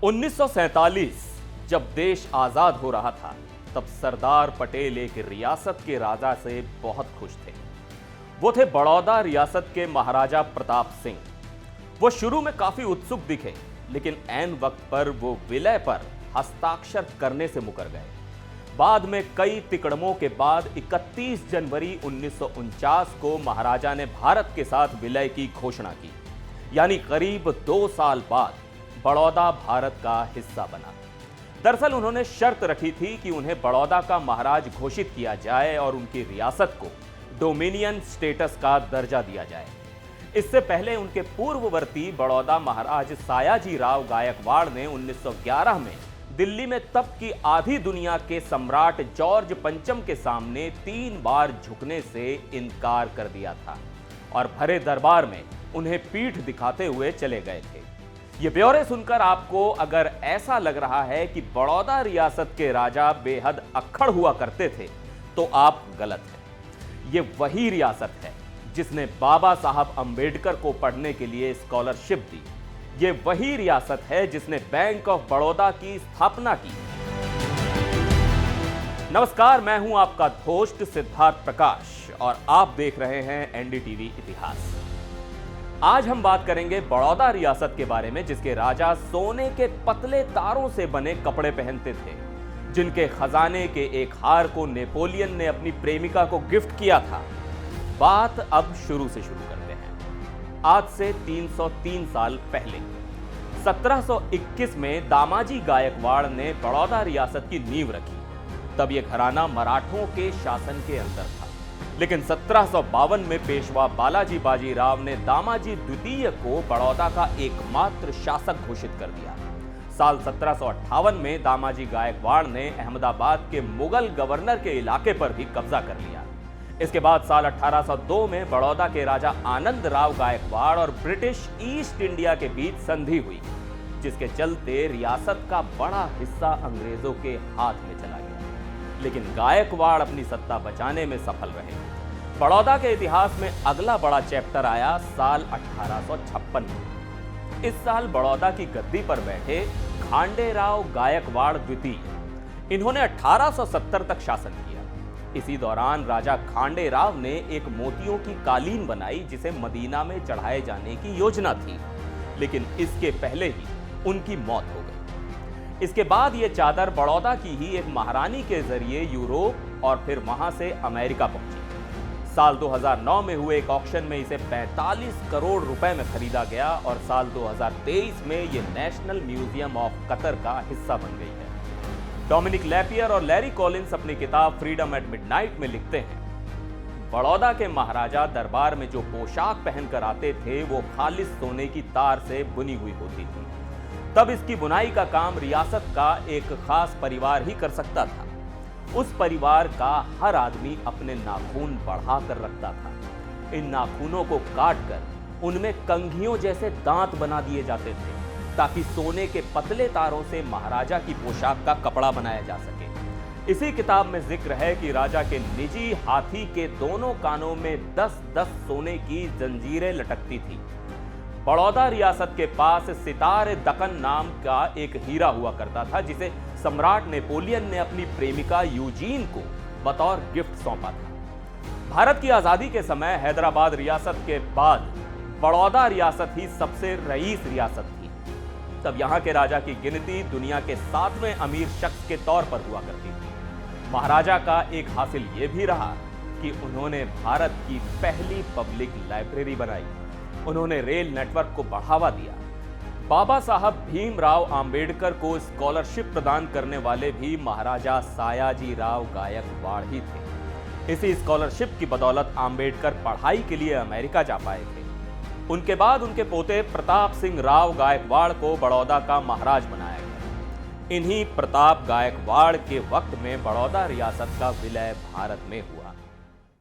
1947 जब देश आजाद हो रहा था, तब सरदार पटेल एक रियासत के राजा से बहुत खुश थे। वो थे बड़ौदा रियासत के महाराजा प्रताप सिंह। वो शुरू में काफी उत्सुक दिखे, लेकिन ऐन वक्त पर वो विलय पर हस्ताक्षर करने से मुकर गए। बाद में कई तिकड़मों के बाद 31 जनवरी 1949 को महाराजा ने भारत के साथ विलय की घोषणा की, यानी करीब 2 साल बाद बड़ौदा भारत का हिस्सा बना। दरअसल उन्होंने शर्त रखी थी कि उन्हें बड़ौदा का महाराज घोषित किया जाए और उनकी रियासत को डोमिनियन स्टेटस का दर्जा दिया जाए। इससे पहले उनके पूर्ववर्ती बड़ौदा महाराज सायाजी राव गायकवाड़ ने 1911 में दिल्ली में तब की आधी दुनिया के सम्राट जॉर्ज पंचम के सामने 3 बार झुकने से इनकार कर दिया था और भरे दरबार में उन्हें पीठ दिखाते हुए चले गए थे। ये ब्यौरे सुनकर आपको अगर ऐसा लग रहा है कि बड़ौदा रियासत के राजा बेहद अक्खड़ हुआ करते थे, तो आप गलत हैं। ये वही रियासत है जिसने बाबा साहब अंबेडकर को पढ़ने के लिए स्कॉलरशिप दी। ये वही रियासत है जिसने बैंक ऑफ बड़ौदा की स्थापना की। नमस्कार, मैं हूं आपका दोस्त सिद्धार्थ प्रकाश और आप देख रहे हैं एनडीटीवी इतिहास। आज हम बात करेंगे बड़ौदा रियासत के बारे में, जिसके राजा सोने के पतले तारों से बने कपड़े पहनते थे, जिनके खजाने के एक हार को नेपोलियन ने अपनी प्रेमिका को गिफ्ट किया था। बात अब शुरू से शुरू करते हैं। आज से 303 साल पहले 1721 में दामाजी गायकवाड़ ने बड़ौदा रियासत की नींव रखी। तब यह घराना मराठों के शासन के अंदर था, लेकिन 1752 में पेशवा बालाजी बाजीराव ने दामाजी द्वितीय को बड़ौदा का एकमात्र शासक घोषित कर दिया। साल 1758 में दामाजी गायकवाड़ ने अहमदाबाद के मुगल गवर्नर के इलाके पर भी कब्जा कर लिया। इसके बाद साल 1802 में बड़ौदा के राजा आनंद राव गायकवाड़ और ब्रिटिश ईस्ट इंडिया के बीच संधि हुई, जिसके चलते रियासत का बड़ा हिस्सा अंग्रेजों के हाथ में चला गया। लेकिन गायकवाड़ अपनी सत्ता बचाने में सफल रहे। बड़ौदा के इतिहास में अगला बड़ा चैप्टर आया साल 1856 में। इस साल बड़ौदा की गद्दी पर बैठे खांडेराव गायकवाड़ द्वितीय। इन्होंने 1870 तक शासन किया। इसी दौरान राजा खांडेराव ने एक मोतियों की कालीन बनाई, जिसे मदीना में चढ़ाए जाने की योजना थी, लेकिन इसके पहले ही उनकी मौत हो गई। इसके बाद यह चादर बड़ौदा की ही एक महारानी के जरिए यूरोप और फिर वहां से अमेरिका पहुंची। साल 2009 में हुए एक ऑक्शन में इसे 45 करोड़ रुपए में खरीदा गया और साल 2023 में यह नेशनल म्यूजियम ऑफ कतर का हिस्सा बन गई है। डोमिनिक लैपियर और लैरी कॉलिंस अपनी किताब फ्रीडम एट मिडनाइट में लिखते हैं, बड़ौदा के महाराजा दरबार में जो पोशाक पहनकर आते थे वो खालिस सोने की तार से बुनी हुई होती थी। तब इसकी बुनाई का काम रियासत का एक खास परिवार ही कर सकता था। उस परिवार का हर आदमी अपने नाखून बढ़ा कर रखता था। इन नाखूनों को काटकर उनमें कंघियों जैसे दांत बना दिए जाते थे, ताकि सोने के पतले तारों से महाराजा की पोशाक का कपड़ा बनाया जा सके। इसी किताब में जिक्र है कि राजा के निजी हाथी के दोनों कानों में 10-10 सोने की जंजीरें लटकती थी। बड़ौदा रियासत के पास सितारे दक्कन नाम का एक हीरा हुआ करता था, जिसे सम्राट नेपोलियन ने अपनी प्रेमिका यूजीन को बतौर गिफ्ट सौंपा था। भारत की आजादी के समय हैदराबाद रियासत के बाद बड़ौदा रियासत ही सबसे रईस रियासत थी। तब यहां के राजा की गिनती दुनिया के 7वें अमीर शख्स के तौर पर हुआ करती थी। महाराजा का एक हासिल यह भी रहा कि उन्होंने भारत की पहली पब्लिक लाइब्रेरी बनाई। उन्होंने रेल नेटवर्क को बढ़ावा दिया। बाबा साहब भीमराव अंबेडकर को स्कॉलरशिप प्रदान करने वाले भी महाराजा सायाजी राव गायकवाड़ ही थे। इसी स्कॉलरशिप की बदौलत अंबेडकर पढ़ाई के लिए अमेरिका जा पाए थे। उनके बाद उनके पोते प्रताप सिंह राव गायकवाड़ को बड़ौदा का महाराज बनाया गया। इन्हीं प्रताप गायकवाड़ के वक्त में बड़ौदा रियासत का विलय भारत में हुआ।